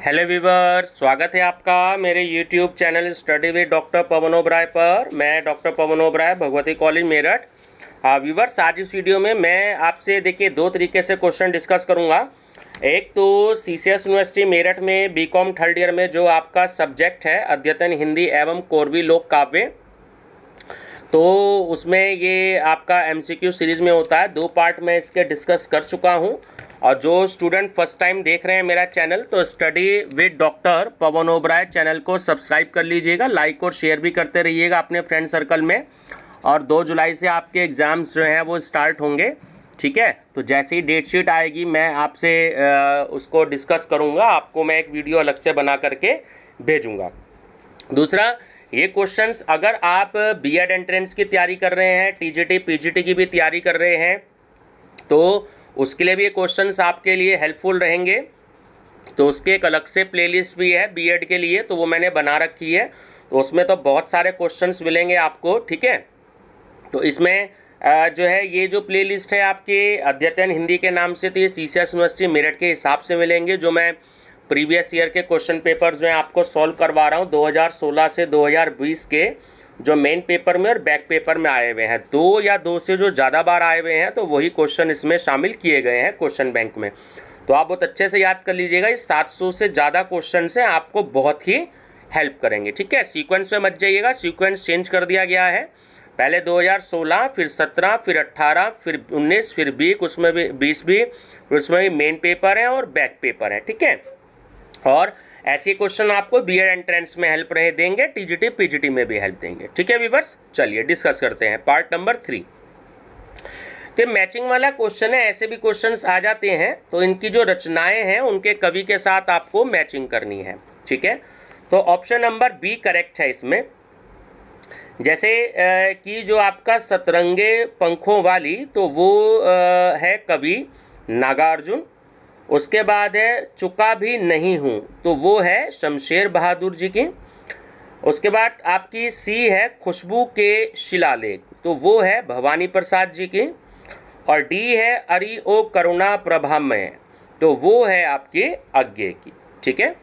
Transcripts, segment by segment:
Hello viewer, स्वागत है आपका मेरे YouTube channel study with doctor Pawan Oberoi पर। मैं doctor Pawan Oberoi, Bhagwati college Meerut. Viewers, आज इस वीडियो में मैं आपसे देखिए दो तरीके से क्वेश्चन डिस्कस करूंगा। एक तो CCS यूनिवर्सिटी मेरठ में बीकॉम थर्ड ईयर में जो आपका सब्जेक्ट है अद्यतन हिंदी एवं कोरवी लोक काव्य, तो उसमें ये आपका MCQ सीरीज में होता है। दो पार्ट में इसके डिस्कस कर चुका हूँ। और जो स्टूडेंट फर्स्ट टाइम देख रहे हैं मेरा चैनल, तो study with doctor Pawan Oberoi channel को सब्सक्राइब कर लीजिएगा, लाइक और शेयर भी करते रहिएगा अपने फ्रेंड सर्कल में। और 2 जुलाई से आपके एग्ज़ाम्स जो हैं वो स्टार्ट होंगे, ठीक है। तो जैसे ही डेट शीट आएगी मैं आपसे उसको डिस्कस करूँगा, आपको मैं एक वीडियो अलग से बना करके भेजूँगा। दूसरा, ये क्वेश्चंस अगर आप बीएड एंट्रेंस की तैयारी कर रहे हैं, TGT PGT की भी तैयारी कर रहे हैं, तो उसके लिए भी ये क्वेश्चंस आपके लिए हेल्पफुल रहेंगे। तो उसके एक अलग से प्लेलिस्ट भी है बीएड के लिए, तो वो मैंने बना रखी है। तो उसमें तो बहुत सारे क्वेश्चंस मिलेंगे आपको, ठीक है। तो इसमें जो है ये जो प्लेलिस्ट है आपके अद्यतन हिंदी के नाम से, तो ये CCS यूनिवर्सिटी मेरठ के हिसाब से मिलेंगे। जो मैं प्रीवियस ईयर के क्वेश्चन पेपर जो है आपको सॉल्व करवा रहा हूँ 2016 से 2020 के, जो मेन पेपर में और बैक पेपर में आए हुए हैं। 2 या 2 से जो ज़्यादा बार आए हुए हैं, तो वही क्वेश्चन इसमें शामिल किए गए हैं क्वेश्चन बैंक में। तो आप बहुत अच्छे से याद कर लीजिएगा, इस 700 से ज़्यादा क्वेश्चन से आपको बहुत ही हेल्प करेंगे, ठीक है। सीक्वेंस में मत जाइएगा, सीक्वेंस चेंज कर दिया गया है। पहले 2016, फिर 17, फिर 18, फिर 19, फिर 20, उसमें भी 20 भी, उसमें भी मेन पेपर है और बैक पेपर है, ठीक है। और ऐसे क्वेश्चन आपको बीएड एंट्रेंस में हेल्प रहे देंगे, TGT PGT में भी हेल्प देंगे, ठीक है व्यूअर्स। चलिए डिस्कस करते हैं पार्ट नंबर 3। तो मैचिंग वाला क्वेश्चन है, ऐसे भी क्वेश्चंस आ जाते हैं। तो इनकी जो रचनाएं हैं उनके कवि के साथ आपको मैचिंग करनी है, ठीक है। तो ऑप्शन नंबर बी करेक्ट है इसमें। जैसे कि जो आपका सतरंगे पंखों वाली, तो वो है कवि नागार्जुन। उसके बाद है चुका भी नहीं हूँ, तो वो है शमशेर बहादुर जी की। उसके बाद आपकी सी है खुशबू के शिलालेख, तो वो है भवानी प्रसाद जी की। और डी है अरि ओ करुणा प्रभामय, तो वो है आपकी अज्ञे की, ठीक है।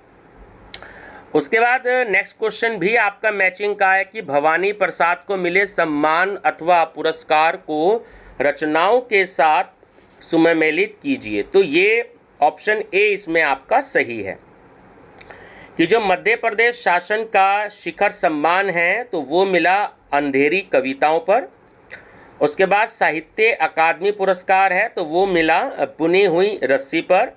उसके बाद नेक्स्ट क्वेश्चन भी आपका मैचिंग का है कि भवानी प्रसाद को मिले सम्मान अथवा पुरस्कार को रचनाओं के साथ सुमेलित कीजिए। तो ये ऑप्शन ए इसमें आपका सही है कि जो मध्य प्रदेश शासन का शिखर सम्मान है, तो वो मिला अंधेरी कविताओं पर। उसके बाद साहित्य अकादमी पुरस्कार है, तो वो मिला बुनी हुई रस्सी पर।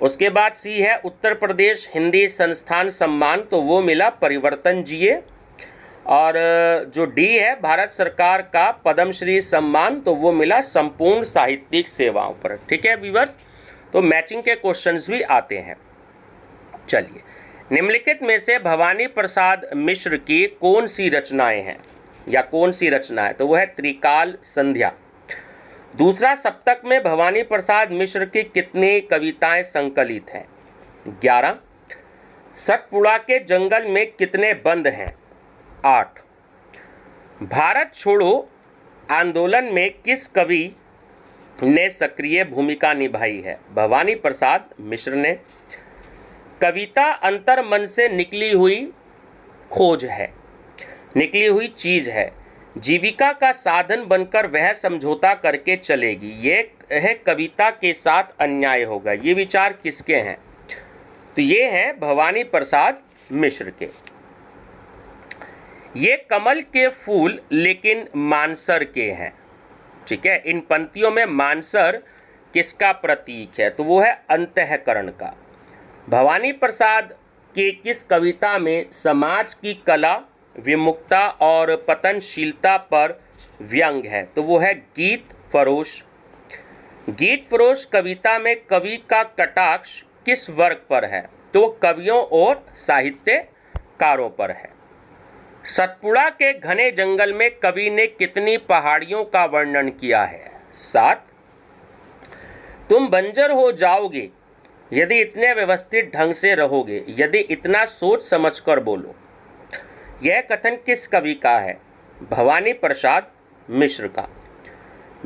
उसके बाद सी है उत्तर प्रदेश हिंदी संस्थान सम्मान, तो वो मिला परिवर्तन जिए। और जो डी है भारत सरकार का पद्मश्री सम्मान, तो वो मिला संपूर्ण साहित्यिक सेवाओं पर, ठीक है व्यूअर्स। तो मैचिंग के क्वेश्चंस भी आते हैं। चलिए, निम्नलिखित में से भवानी प्रसाद मिश्र की कौन सी रचनाएं हैं या कौन सी रचना है, तो वो है त्रिकाल संध्या। दूसरा सप्तक में भवानी प्रसाद मिश्र की कितनी कविताएं संकलित हैं? 11। सतपुड़ा के जंगल में कितने बंद हैं? 8। भारत छोड़ो आंदोलन में किस कवि ने सक्रिय भूमिका निभाई है? भवानी प्रसाद मिश्र ने। कविता अंतर मन से निकली हुई खोज है, निकली हुई चीज है, जीविका का साधन बनकर वह समझौता करके चलेगी, ये है कविता के साथ अन्याय होगा। ये विचार किसके हैं? तो ये हैं भवानी प्रसाद मिश्र के। ये कमल के फूल लेकिन मानसर के हैं, ठीक है। इन पंक्तियों में मानसर किसका प्रतीक है? तो वो है अंतःकरण का। भवानी प्रसाद के किस कविता में समाज की कला, विमुक्ता और पतनशीलता पर व्यंग है? तो वो है गीत फरोश। गीत फरोश कविता में कवि का कटाक्ष किस वर्ग पर है? तो वो कवियों और साहित्यकारों पर है। सतपुड़ा के घने जंगल में कवि ने कितनी पहाड़ियों का वर्णन किया है? 7। तुम बंजर हो जाओगे यदि इतने व्यवस्थित ढंग से रहोगे, यदि इतना सोच समझकर बोलो। यह कथन किस कवि का है? भवानी प्रसाद मिश्र का।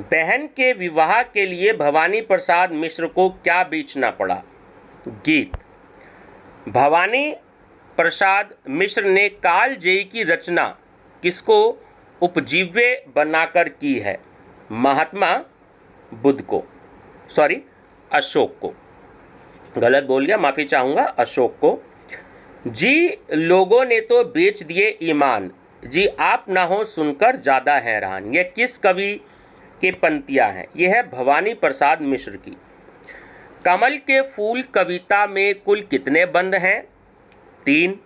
बहन के विवाह के लिए भवानी प्रसाद मिश्र को क्या बेचना पड़ा? गीत। भवानी प्रसाद मिश्र ने कालजयी की रचना किसको उपजीव्य बनाकर की है? महात्मा बुद्ध को, सॉरी अशोक को, गलत बोल गया, माफ़ी चाहूँगा, अशोक को। जी लोगों ने तो बेच दिए ईमान, जी आप ना हो सुनकर ज़्यादा हैरान। यह किस कवि के पंक्तियाँ हैं? यह है भवानी प्रसाद मिश्र की। कमल के फूल कविता में कुल कितने बंद हैं? 3।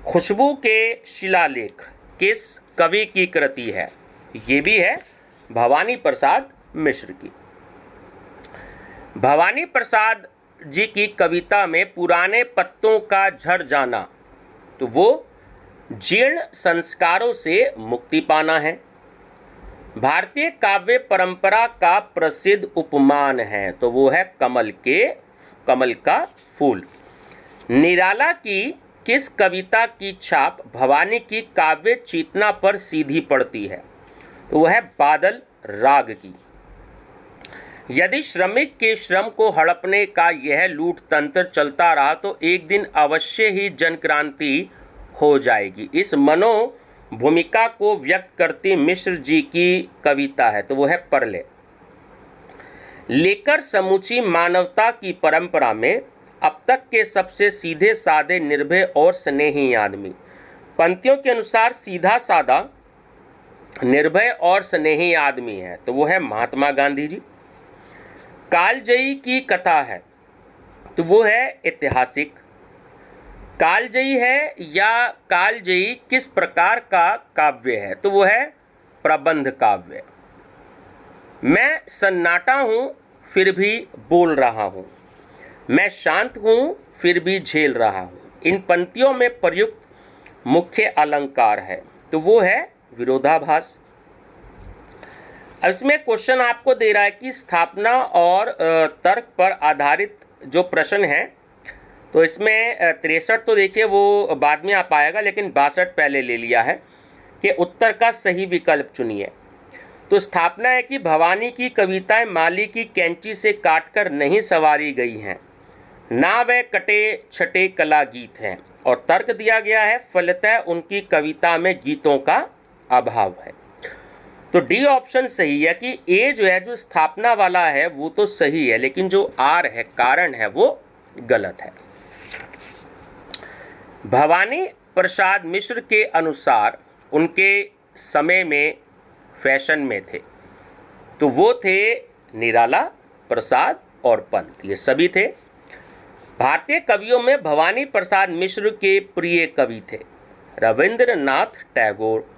खुशबू के शिलालेख किस कवि की कृति है? ये भी है भवानी प्रसाद मिश्र की। भवानी प्रसाद जी की कविता में पुराने पत्तों का झड़ जाना, तो वो जीर्ण संस्कारों से मुक्ति पाना है। भारतीय काव्य परंपरा का प्रसिद्ध उपमान है, तो वो है कमल का फूल। निराला की किस कविता की छाप भवानी की काव्य चेतना पर सीधी पड़ती है? तो वह है बादल राग की। यदि श्रमिक के श्रम को हड़पने का यह लूट तंत्र चलता रहा तो एक दिन अवश्य ही जन क्रांति हो जाएगी। इस मनो भूमिका को व्यक्त करती मिश्र जी की कविता है, तो वो है परले। लेकर समूची मानवता की परंपरा में अब तक के सबसे सीधे साधे, निर्भय और स्नेही आदमी। पंक्तियों के अनुसार सीधा साधा, निर्भय और स्नेही आदमी है, तो वो है महात्मा गांधी जी। कालजयी की कथा है, तो वो है ऐतिहासिक। कालजयी है या कालजयी किस प्रकार का काव्य है? तो वो है प्रबंध काव्य। मैं सन्नाटा हूँ फिर भी बोल रहा हूँ, मैं शांत हूँ फिर भी झेल रहा हूँ। इन पंक्तियों में प्रयुक्त मुख्य अलंकार है, तो वो है विरोधाभास। इसमें क्वेश्चन आपको दे रहा है कि स्थापना और तर्क पर आधारित जो प्रश्न है, तो इसमें 63 तो देखिए वो बाद में आ पाएगा, लेकिन 62 पहले ले लिया है कि उत्तर का सही विकल्प चुनिए। तो स्थापना है कि भवानी की कविताएं माली की कैंची से काटकर नहीं संवारी गई हैं, ना वे कटे छटे कला गीत हैं। और तर्क दिया गया है फलतः उनकी कविता में गीतों का अभाव है। तो डी ऑप्शन सही है कि ए जो है, जो स्थापना वाला है वो तो सही है, लेकिन जो आर है कारण है वो गलत है। भवानी प्रसाद मिश्र के अनुसार उनके समय में फैशन में थे, तो वो थे निराला, प्रसाद और पंत, ये सभी थे। भारतीय कवियों में भवानी प्रसाद मिश्र के प्रिय कवि थे रविंद्रनाथ टैगोर।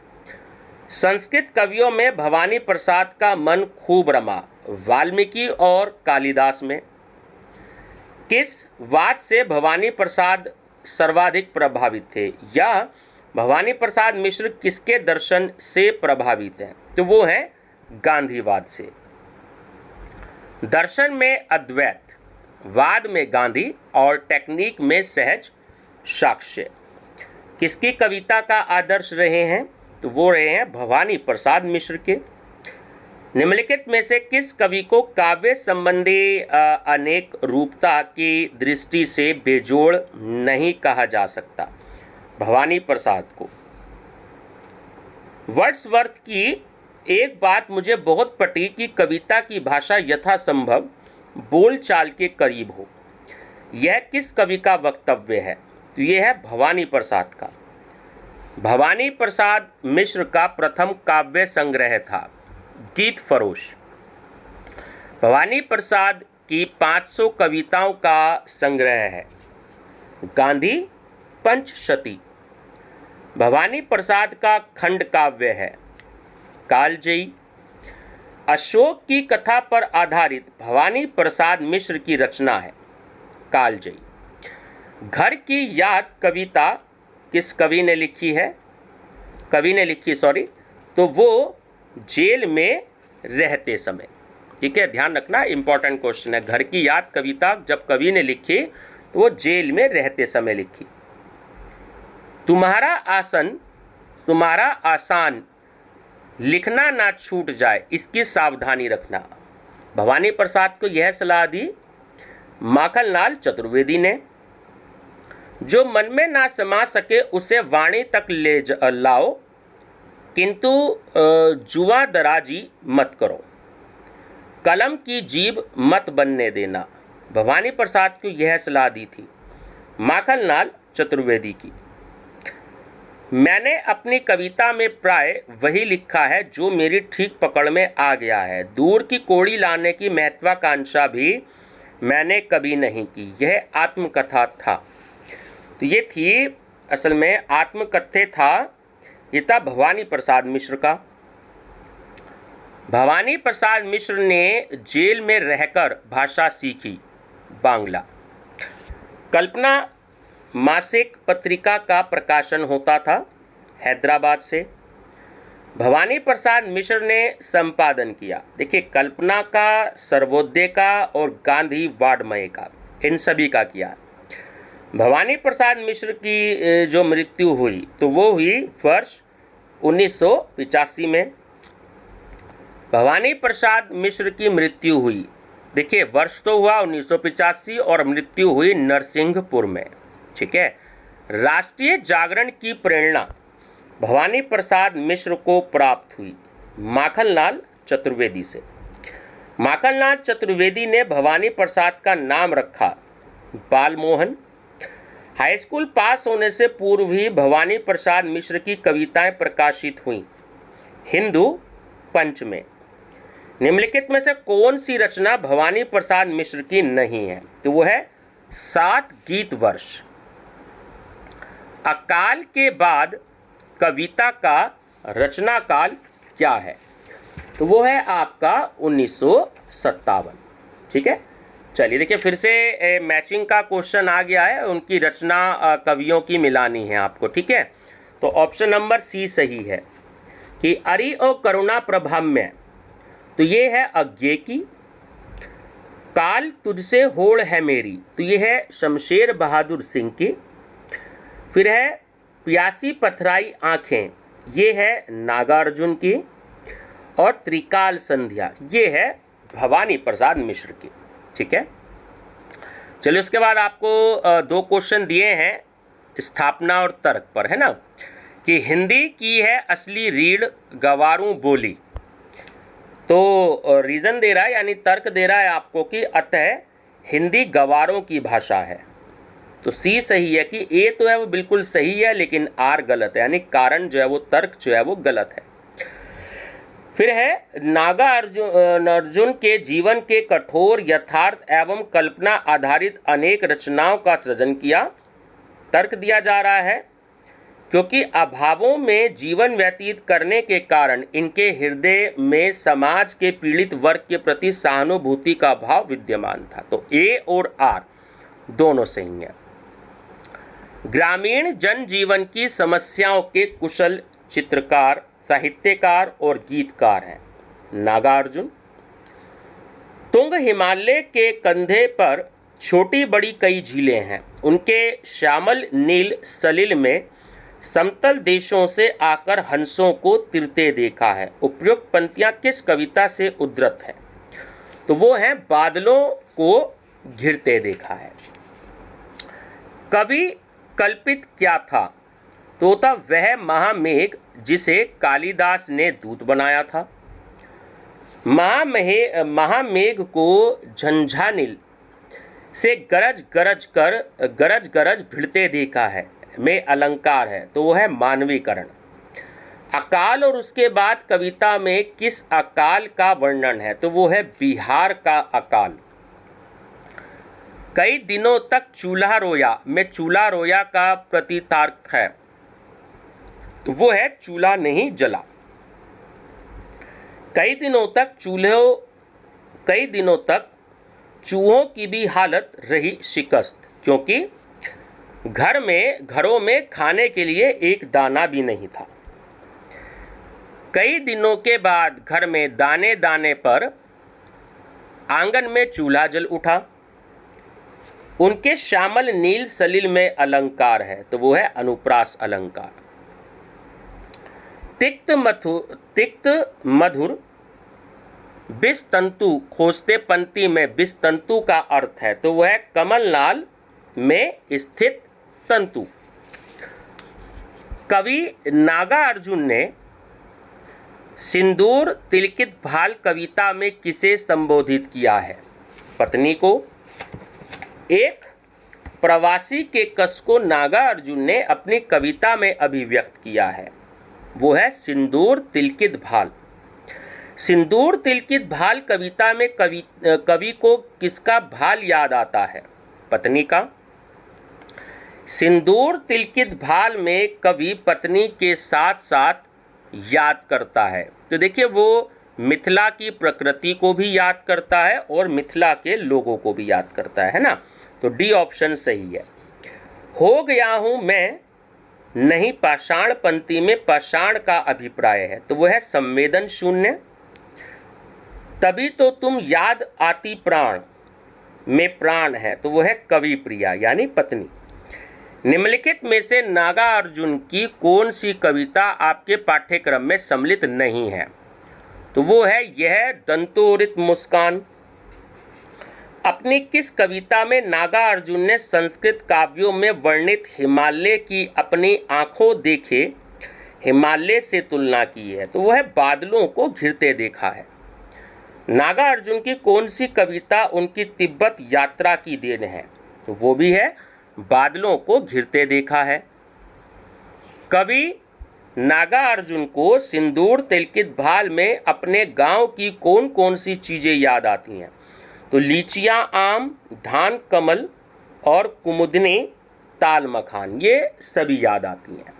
संस्कृत कवियों में भवानी प्रसाद का मन खूब रमा वाल्मीकि और कालिदास में। किस वाद से भवानी प्रसाद सर्वाधिक प्रभावित थे, या भवानी प्रसाद मिश्र किसके दर्शन से प्रभावित हैं? तो वो है गांधीवाद से। दर्शन में अद्वैत, वाद में गांधी और टेक्निक में सहज साक्ष्य। किसकी कविता का आदर्श रहे हैं? तो वो रहे हैं भवानी प्रसाद मिश्र के। निम्नलिखित में से किस कवि को काव्य संबंधी अनेक रूपता की दृष्टि से बेजोड़ नहीं कहा जा सकता? भवानी प्रसाद को। वर्ड्सवर्थ की एक बात मुझे बहुत पटी कि कविता की भाषा यथासंभव बोलचाल के करीब हो। यह किस कवि का वक्तव्य है? तो यह है भवानी प्रसाद का। भवानी प्रसाद मिश्र का प्रथम काव्य संग्रह था गीत फरोश। भवानी प्रसाद की 500 कविताओं का संग्रह है गांधी पंचशती। भवानी प्रसाद का खंड काव्य है कालजयी। अशोक की कथा पर आधारित भवानी प्रसाद मिश्र की रचना है कालजयी। घर की याद कविता किस कवि ने लिखी है? तो वो जेल में रहते समय। ठीक है, ध्यान रखना, इंपॉर्टेंट क्वेश्चन है। घर की याद कविता जब कवि ने लिखी तो वो जेल में रहते समय लिखी। तुम्हारा आसान लिखना ना छूट जाए, इसकी सावधानी रखना। भवानी प्रसाद को यह सलाह दी माखनलाल चतुर्वेदी ने। जो मन में ना समा सके उसे वाणी तक ले लाओ, किंतु जुआ दराजी मत करो, कलम की जीभ मत बनने देना। भवानी प्रसाद को यह सलाह दी थी। माखनलाल चतुर्वेदी की। मैंने अपनी कविता में प्राय वही लिखा है जो मेरी ठीक पकड़ में आ गया है। दूर की कोड़ी लाने की महत्वाकांक्षा भी मैंने कभी नहीं की। यह आत्मकथा था। तो ये थी असल में आत्मकथ्य था। ये था भवानी प्रसाद मिश्र का। भवानी प्रसाद मिश्र ने जेल में रहकर भाषा सीखी, बांग्ला। कल्पना मासिक पत्रिका का प्रकाशन होता था हैदराबाद से। भवानी प्रसाद मिश्र ने संपादन किया। देखिए, कल्पना का, सर्वोदय का और गांधी वाङ्मय का, इन सभी का किया। भवानी प्रसाद मिश्र की जो मृत्यु हुई तो वो हुई वर्ष 1985 में। भवानी प्रसाद मिश्र की मृत्यु हुई, देखिए वर्ष तो हुआ 1985 और मृत्यु हुई नरसिंहपुर में। ठीक है। राष्ट्रीय जागरण की प्रेरणा भवानी प्रसाद मिश्र को प्राप्त हुई माखनलाल चतुर्वेदी से। माखनलाल चतुर्वेदी ने भवानी प्रसाद का नाम रखा बालमोहन। हाई स्कूल पास होने से पूर्व ही भवानी प्रसाद मिश्र की कविताएं प्रकाशित हुईं हिंदू पंच में। निम्नलिखित में से कौन सी रचना भवानी प्रसाद मिश्र की नहीं है? तो वो है 7 गीत वर्ष। अकाल के बाद कविता का रचना काल क्या है? तो वो है आपका 1957। ठीक है। चलिए देखिए, फिर से मैचिंग का क्वेश्चन आ गया है। उनकी रचना कवियों की मिलानी है आपको। ठीक है। तो ऑप्शन नंबर सी सही है कि अरि और करुणा प्रभम्य, तो ये है अज्ञे की। काल तुझसे होड़ है मेरी, तो ये है शमशेर बहादुर सिंह की। फिर है प्यासी पथराई आंखें, ये है नागार्जुन की। और त्रिकाल संध्या, ये है भवानी प्रसाद मिश्र की। ठीक है। चलिए, उसके बाद आपको 2 क्वेश्चन दिए हैं स्थापना और तर्क पर, है ना, कि हिंदी की है असली रीढ़ गवारूं बोली। तो रीज़न दे रहा है, यानी तर्क दे रहा है आपको कि अतः हिंदी गवारों की भाषा है। तो सी सही है कि ए तो है वो बिल्कुल सही है, लेकिन आर गलत है, यानी कारण जो है वो, तर्क जो है वो गलत है। फिर है नागार्जुन के जीवन के कठोर यथार्थ एवं कल्पना आधारित अनेक रचनाओं का सृजन किया। तर्क दिया जा रहा है क्योंकि अभावों में जीवन व्यतीत करने के कारण इनके हृदय में समाज के पीड़ित वर्ग के प्रति सहानुभूति का भाव विद्यमान था। तो ए और आर दोनों सही हैं। ग्रामीण जनजीवन की समस्याओं के कुशल चित्रकार, साहित्यकार और गीतकार हैं नागार्जुन। तुंग हिमालय के कंधे पर छोटी बड़ी कई झीलें हैं। उनके श्यामल नील सलिल में समतल देशों से आकर हंसों को तिरते देखा है। उपयुक्त पंक्तियां किस कविता से उद्धृत है? तो वो है बादलों को घिरते देखा है। कवि कल्पित क्या था? तो था वह महामेघ जिसे कालिदास ने दूत बनाया था। महामेघ को झंझानील से गरज गरज भिड़ते देखा है में अलंकार है। तो वो है मानवीकरण। अकाल और उसके बाद कविता में किस अकाल का वर्णन है? तो वो है बिहार का अकाल। कई दिनों तक चूल्हा रोया में चूल्हा रोया का प्रतीतार्थ है। तो वो है चूल्हा नहीं जला। कई दिनों तक चूहों की भी हालत रही शिकस्त, क्योंकि घरों में खाने के लिए एक दाना भी नहीं था। कई दिनों के बाद घर में दाने दाने पर आंगन में चूल्हा जल उठा। उनके श्यामल नील सलिल में अलंकार है। तो वो है अनुप्रास अलंकार। तिक्त मधुर बिस तंतु खोजते पंक्ति में बिस तंतु का अर्थ है। तो वह है कमलनाल में स्थित तंतु। कवि नागार्जुन ने सिंदूर तिलकित भाल कविता में किसे संबोधित किया है? पत्नी को। एक प्रवासी के कष्ट को नागार्जुन ने अपनी कविता में अभिव्यक्त किया है, वो है सिंदूर तिलकित भाल। सिंदूर तिलकित भाल कविता में कवि को किसका भाल याद आता है? पत्नी का। सिंदूर तिलकित भाल में कवि पत्नी के साथ साथ याद करता है, तो देखिए वो मिथिला की प्रकृति को भी याद करता है और मिथिला के लोगों को भी याद करता है ना। तो डी ऑप्शन सही है। हो गया हूं मैं नहीं पाषाण पंक्ति में पाषाण का अभिप्राय है, तो वो है संवेदन शून्य। तभी तो तुम याद आती प्राण में प्राण है, तो वो है कवि प्रिया यानी पत्नी। निम्नलिखित में से नागार्जुन की कौन सी कविता आपके पाठ्यक्रम में सम्मिलित नहीं है? तो वो है यह दंतोरित मुस्कान। अपनी किस कविता में नागार्जुन ने संस्कृत काव्यों में वर्णित हिमालय की अपनी आंखों देखे हिमालय से तुलना की है? तो वो है बादलों को घिरते देखा है। नागार्जुन की कौन सी कविता उनकी तिब्बत यात्रा की देन है? तो वो भी है बादलों को घिरते देखा है। कवि नागार्जुन को सिंदूर तिलकित भाल में अपने गांव की कौन कौन सी चीजें याद आती हैं? तो लीचियां, आम, धान, कमल और कुमुदनी, ताल मखान, ये सभी याद आती हैं।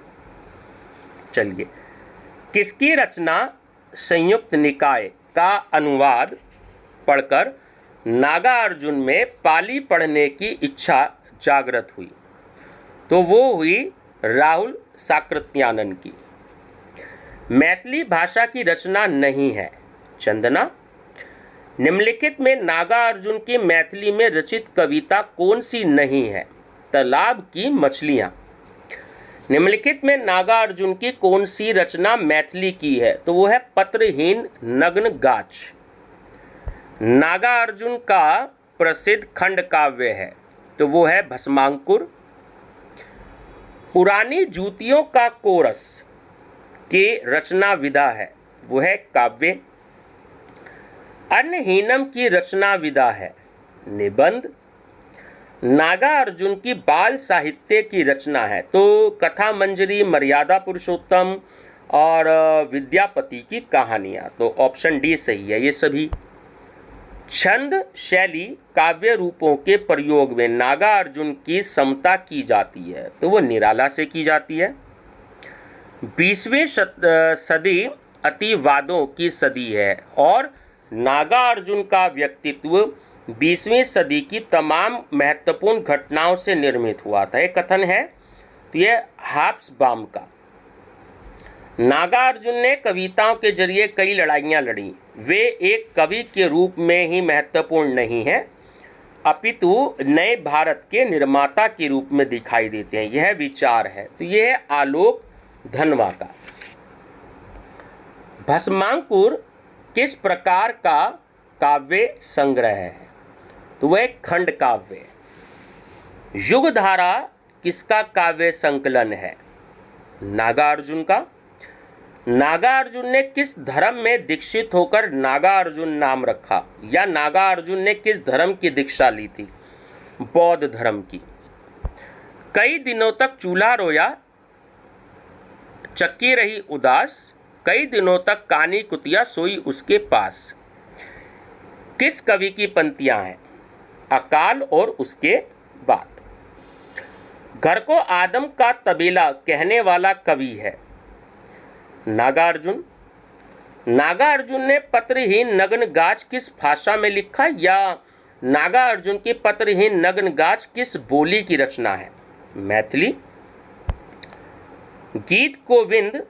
चलिए, किसकी रचना संयुक्त निकाय का अनुवाद पढ़कर नागार्जुन में पाली पढ़ने की इच्छा जागृत हुई? तो वो हुई राहुल साकृत्यानन की। मैथिली भाषा की रचना नहीं है? चंदना। निम्नलिखित में नागार्जुन की मैथिली में रचित कविता कौन सी नहीं है? तालाब की मछलियां। निम्नलिखित में नागार्जुन की कौन सी रचना मैथिली की है? तो वो है पत्रहीन नग्न गाछ। नागार्जुन का प्रसिद्ध खंड काव्य है, तो वो है भस्मांकुर। पुरानी जूतियों का कोरस के रचना विधा है, वो है काव्य। अन्नहीनम की रचना विधा है निबंध। नागार्जुन की बाल साहित्य की रचना है, तो कथा मंजरी, मर्यादा पुरुषोत्तम और विद्यापति की कहानियां। तो ऑप्शन डी सही है ये सभी। छंद शैली काव्य रूपों के प्रयोग में नागार्जुन की समता की जाती है, तो वो निराला से की जाती है। 20वीं सदी अतिवादों की सदी है और नागार्जुन का व्यक्तित्व 20वीं सदी की तमाम महत्वपूर्ण घटनाओं से निर्मित हुआ था, ये कथन है। तो ये हाब्सबाम का। नागार्जुन ने कविताओं के जरिए कई लड़ाइयाँ लड़ी। वे एक कवि के रूप में ही महत्वपूर्ण नहीं हैं, अपितु नए भारत के निर्माता के रूप में दिखाई देते हैं, यह विचार है। तो यह है आलोक धनवा का। भस्मांकुर किस प्रकार का काव्य संग्रह है? तो वह एक खंड काव्य। युगधारा किसका काव्य संकलन है? नागार्जुन का। नागार्जुन ने किस धर्म में दीक्षित होकर नागार्जुन नाम रखा, या नागार्जुन ने किस धर्म की दीक्षा ली थी? बौद्ध धर्म की। कई दिनों तक चूल्हा रोया, चक्की रही उदास, कई दिनों तक कानी कुतिया सोई उसके पास। किस कवि की पंक्तियां हैं? अकाल और उसके बाद। घर को आदम का तबेला कहने वाला कवि है नागार्जुन। नागार्जुन ने पत्रहीन नग्न गाछ किस भाषा में लिखा, या नागार्जुन की पत्रहीन नग्न गाछ किस बोली की रचना है? मैथिली। गीत गोविंद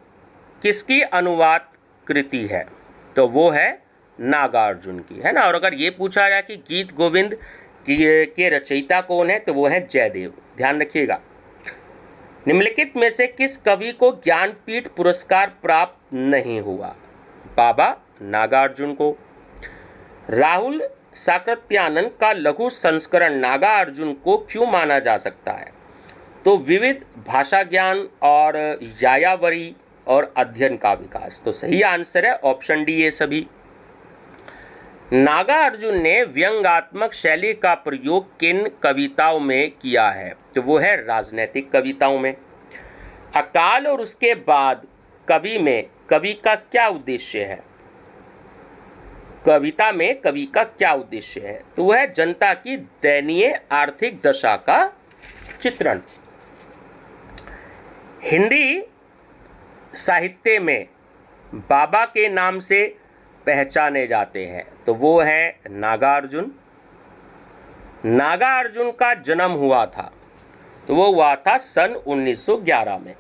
किसकी अनुवाद कृति है? तो वो है नागार्जुन की, है ना। और अगर ये पूछा जाए कि गीत गोविंद के रचयिता कौन है, तो वो है जयदेव, ध्यान रखिएगा। निम्नलिखित में से किस कवि को ज्ञानपीठ पुरस्कार प्राप्त नहीं हुआ? बाबा नागार्जुन को। राहुल साकृत्यानन का लघु संस्करण नागार्जुन को क्यों माना जा सकता है? तो विविध भाषा ज्ञान और यायावरी और अध्ययन का विकास। तो सही आंसर है ऑप्शन डी ये सभी। नागार्जुन ने व्यंग्यात्मक शैली का प्रयोग किन कविताओं में किया है? तो वो है राजनैतिक कविताओं में। अकाल और उसके बाद कवि में कवि का क्या उद्देश्य है? कविता में कवि का क्या उद्देश्य है? तो वह है जनता की दयनीय आर्थिक दशा का चित्रण। हिंदी साहित्य में बाबा के नाम से पहचाने जाते हैं, तो वो है नागार्जुन। नागार्जुन का जन्म हुआ था, तो वो हुआ था सन 1911 में।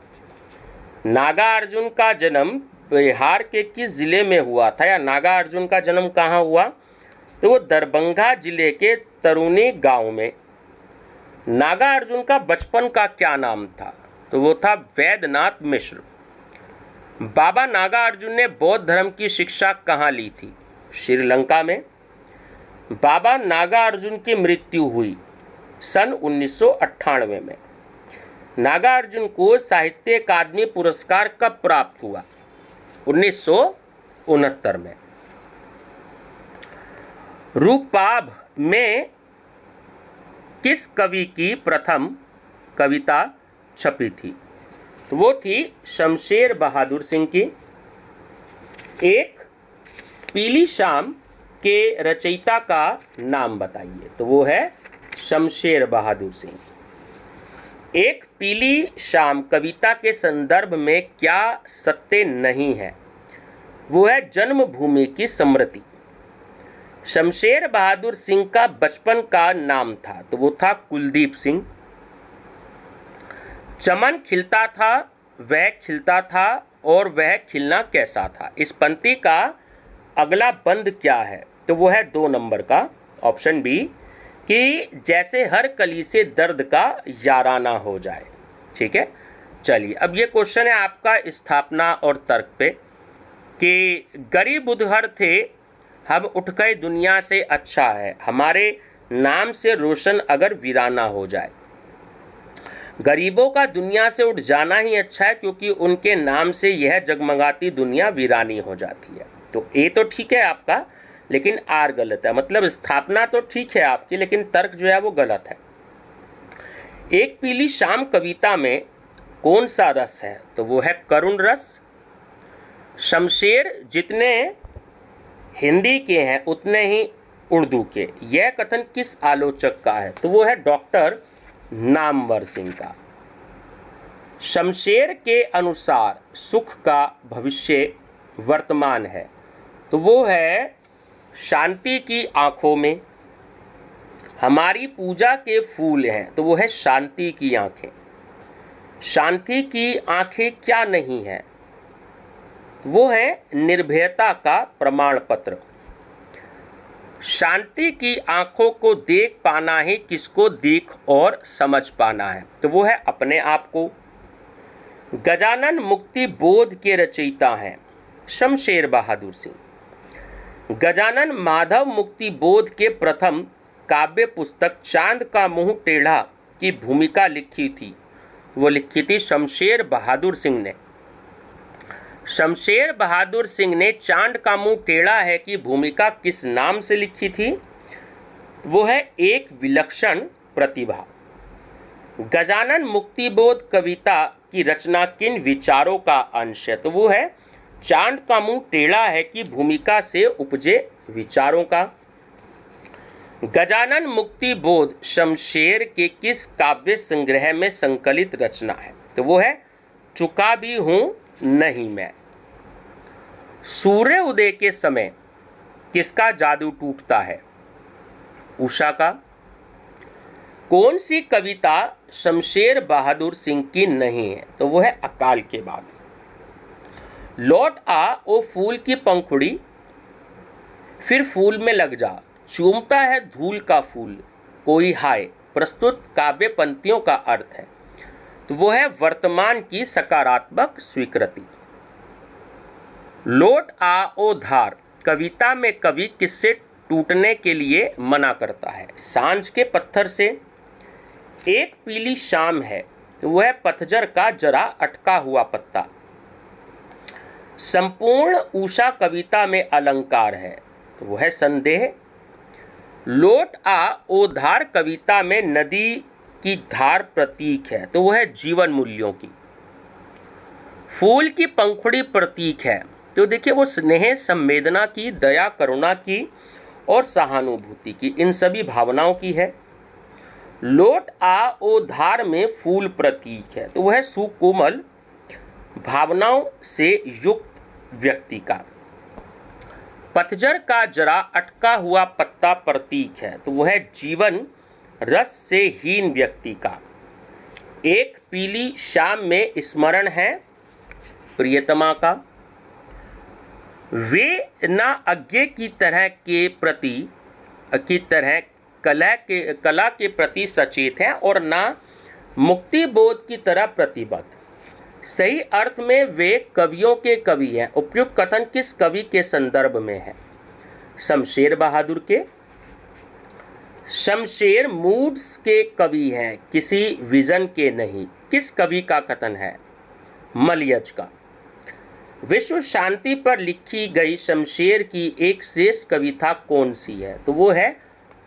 नागार्जुन का जन्म बिहार के किस जिले में हुआ था, या नागार्जुन का जन्म कहाँ हुआ? तो वो दरभंगा जिले के तरूनी गांव में। नागार्जुन का बचपन का क्या नाम था? तो वो था वैद्यनाथ मिश्र। बाबा नागार्जुन ने बौद्ध धर्म की शिक्षा कहाँ ली थी? श्रीलंका में। बाबा नागार्जुन की मृत्यु हुई सन 1998 में। नागार्जुन को साहित्य अकादमी पुरस्कार कब प्राप्त हुआ? 1969 में। रूपाभ में किस कवि की प्रथम कविता छपी थी? तो वो थी शमशेर बहादुर सिंह की। एक पीली शाम के रचयिता का नाम बताइए। तो वो है शमशेर बहादुर सिंह। एक पीली शाम कविता के संदर्भ में क्या सत्य नहीं है? वो है जन्मभूमि की स्मृति। शमशेर बहादुर सिंह का बचपन का नाम था, तो वो था कुलदीप सिंह। चमन खिलता था, वह खिलता था और वह खिलना कैसा था? इस पंक्ति का अगला बंद क्या है? तो वो है 2 नंबर का ऑप्शन बी, कि जैसे हर कली से दर्द का याराना हो जाए। ठीक है, चलिए अब ये क्वेश्चन है आपका स्थापना और तर्क पे, कि गरीब उधर थे, हम उठ गए दुनिया से अच्छा है, हमारे नाम से रोशन अगर वीराना हो जाए। गरीबों का दुनिया से उठ जाना ही अच्छा है, क्योंकि उनके नाम से यह जगमगाती दुनिया वीरानी हो जाती है। तो ए तो ठीक है आपका, लेकिन आर गलत है। मतलब स्थापना तो ठीक है आपकी, लेकिन तर्क जो है वो गलत है। एक पीली शाम कविता में कौन सा रस है? तो वो है करुण रस। शमशेर जितने हिंदी के हैं उतने ही उर्दू के, यह कथन किस आलोचक का है? तो वो है डॉक्टर नामवर सिंह का। शमशेर के अनुसार सुख का भविष्य वर्तमान है, तो वो है शांति की आंखों में। हमारी पूजा के फूल हैं, तो वो है शांति की आंखें। शांति की आंखें क्या नहीं है? वो है निर्भयता का प्रमाण पत्र। शांति की आंखों को देख पाना ही किसको देख और समझ पाना है? तो वो है अपने आप को। गजानन मुक्ति बोध के रचयिता हैं शमशेर बहादुर सिंह। गजानन माधव मुक्ति बोध के प्रथम काव्य पुस्तक चांद का मुंह टेढ़ा की भूमिका लिखी थी, वो लिखी थी शमशेर बहादुर सिंह ने। शमशेर बहादुर सिंह ने चांद का मुंह टेढ़ा है की भूमिका किस नाम से लिखी थी? वो है एक विलक्षण प्रतिभा। गजानन मुक्तिबोध कविता की रचना किन विचारों का अंश है? तो वो है चांद का मुंह टेढ़ा है की भूमिका से उपजे विचारों का। गजानन मुक्तिबोध शमशेर के किस काव्य संग्रह में संकलित रचना है? तो वो है चुका भी हूं नहीं मैं। सूर्य उदय के समय किसका जादू टूटता है? उषा का। कौन सी कविता शमशेर बहादुर सिंह की नहीं है? तो वो है अकाल के बाद। लौट आ ओ फूल की पंखुड़ी, फिर फूल में लग जा, चूमता है धूल का फूल कोई हाय, प्रस्तुत काव्य पंक्तियों का अर्थ है? तो वो है वर्तमान की सकारात्मक स्वीकृति। लौट आ ओ धार कविता में कवि किससे टूटने के लिए मना करता है? सांझ के पत्थर से। एक पीली शाम है तो वह है पतझर का जरा अटका हुआ पत्ता। संपूर्ण उषा कविता में अलंकार है, तो वह है संदेह। लोट आ ओ धार कविता में नदी की धार प्रतीक है, तो वह है जीवन मूल्यों की। फूल की पंखुड़ी प्रतीक है, तो देखिए वो स्नेह, संवेदना की, दया, करुणा की और सहानुभूति की, इन सभी भावनाओं की है। लोट आ ओ धार में फूल प्रतीक है, तो वह है सुकोमल भावनाओं से युक्त व्यक्ति का। पतझर का जरा अटका हुआ पत्ता प्रतीक है, तो वह है जीवन रस से हीन व्यक्ति का। एक पीली शाम में स्मरण है प्रियतमा का। वे ना अज्ञे की तरह के प्रति कला के प्रति सचेत हैं और ना मुक्ति बोध की तरह प्रतिबद्ध। सही अर्थ में वे कवियों के कवि हैं। उपयुक्त कथन किस कवि के संदर्भ में है? शमशेर बहादुर के। शमशेर मूड्स के कवि हैं, किसी विजन के नहीं। किस कवि का कथन है? मलयज का। विश्व शांति पर लिखी गई शमशेर की एक श्रेष्ठ कविता कौन सी है? तो वो है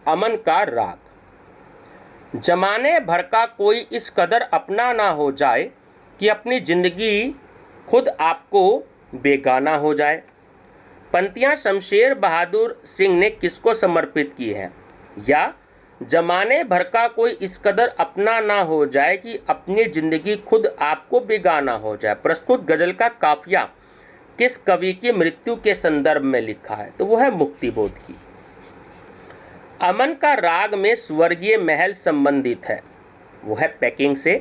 अमन का राग। जमाने भर का कोई इस कदर अपना ना हो जाए कि अपनी जिंदगी खुद आपको बेगाना हो जाए। पंक्तियां शमशेर बहादुर सिंह ने किसको समर्पित की हैं? या जमाने भर का कोई इस कदर अपना ना हो जाए कि अपनी जिंदगी खुद आपको बेगाना हो जाए। प्रस्तुत गजल का काफिया किस कवि की मृत्यु के संदर्भ में लिखा है? तो वो है मुक्तिबोध की। अमन का राग में स्वर्गीय महल संबंधित है, वो है पेकिंग से।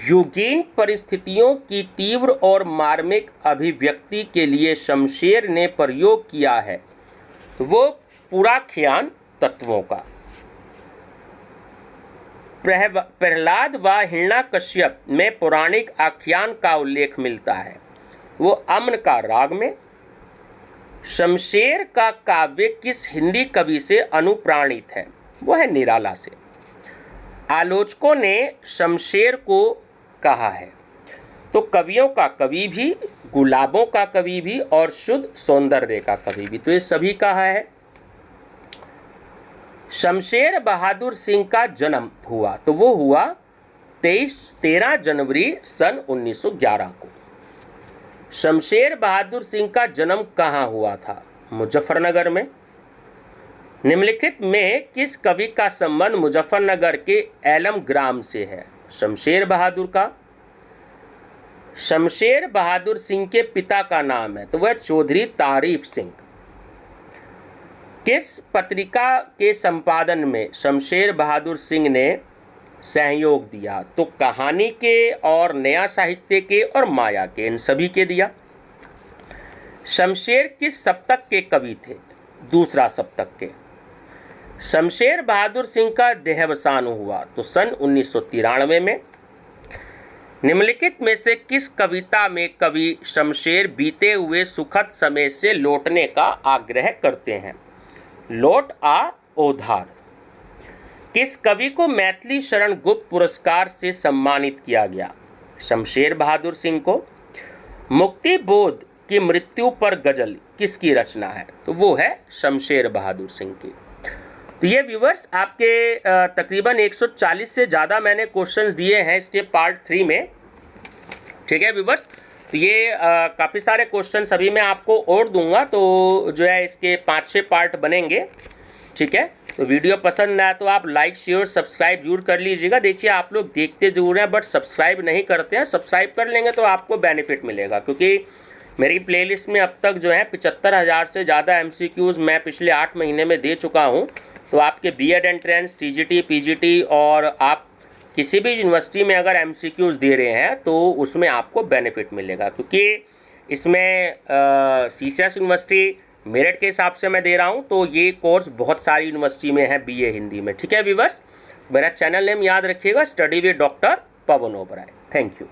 युगीन परिस्थितियों की तीव्र और मार्मिक अभिव्यक्ति के लिए शमशेर ने प्रयोग किया है, वो पुराख्यान तत्वों का। प्रहलाद व हिरण्याकश्यप में पौराणिक आख्यान का उल्लेख मिलता है, वो अमन का राग में। शमशेर का काव्य किस हिंदी कवि से अनुप्राणित है? वो है निराला से। आलोचकों ने शमशेर को कहा है, तो कवियों का कवि भी, गुलाबों का कवि भी और शुद्ध सौंदर्य का कवि भी, तो ये सभी कहा है। शमशेर बहादुर सिंह का जन्म हुआ, तो वो हुआ 13 जनवरी सन 1911 को। शमशेर बहादुर सिंह का जन्म कहाँ हुआ था? मुजफ्फरनगर में। निम्नलिखित में किस कवि का संबंध मुजफ्फरनगर के एलम ग्राम से है? शमशेर बहादुर का। शमशेर बहादुर सिंह के पिता का नाम है, तो वह चौधरी तारीफ सिंह। किस पत्रिका के संपादन में शमशेर बहादुर सिंह ने सहयोग दिया? तो कहानी के और नया साहित्य के और माया के, इन सभी के दिया। शमशेर किस सप्तक के कवि थे? दूसरा सप्तक के। शमशेर बहादुर सिंह का देहावसान हुआ तो सन 1993 में। निम्नलिखित में से किस कविता में कवि शमशेर बीते हुए सुखद समय से लौटने का आग्रह करते हैं? लोट आ ओ धार। किस कवि को मैथिली शरण गुप्त पुरस्कार से सम्मानित किया गया? शमशेर बहादुर सिंह को। मुक्ति बोध की मृत्यु पर गजल किसकी रचना है? तो वो है शमशेर बहादुर सिंह की। तो ये व्यूवर्स आपके तकरीबन 140 से ज़्यादा मैंने क्वेश्चंस दिए हैं इसके पार्ट 3 में, ठीक है व्यूवर्स। तो ये काफ़ी सारे क्वेश्चन अभी मैं आपको और दूंगा, तो जो है इसके 5-6 पार्ट बनेंगे, ठीक है। तो वीडियो पसंद आया तो आप लाइक शेयर सब्सक्राइब जरूर कर लीजिएगा। देखिए आप लोग देखते जरूर हैं बट सब्सक्राइब नहीं करते हैं। सब्सक्राइब कर लेंगे तो आपको बेनिफिट मिलेगा, क्योंकि मेरी प्लेलिस्ट में अब तक जो है 75,000 से ज़्यादा MCQs मैं पिछले 8 महीने में दे चुका हूँ। तो आपके BEd एंट्रेंस, TGT, PGT और आप किसी भी यूनिवर्सिटी में अगर MCQs दे रहे हैं तो उसमें आपको बेनिफिट मिलेगा, क्योंकि इसमें CCS यूनिवर्सिटी मेरिट के हिसाब से मैं दे रहा हूं, तो ये कोर्स बहुत सारी यूनिवर्सिटी में है BA हिंदी में, ठीक है व्यूवर्स। मेरा चैनल नेम याद रखिएगा, study with doctor Pawan Oberoi. Thank you.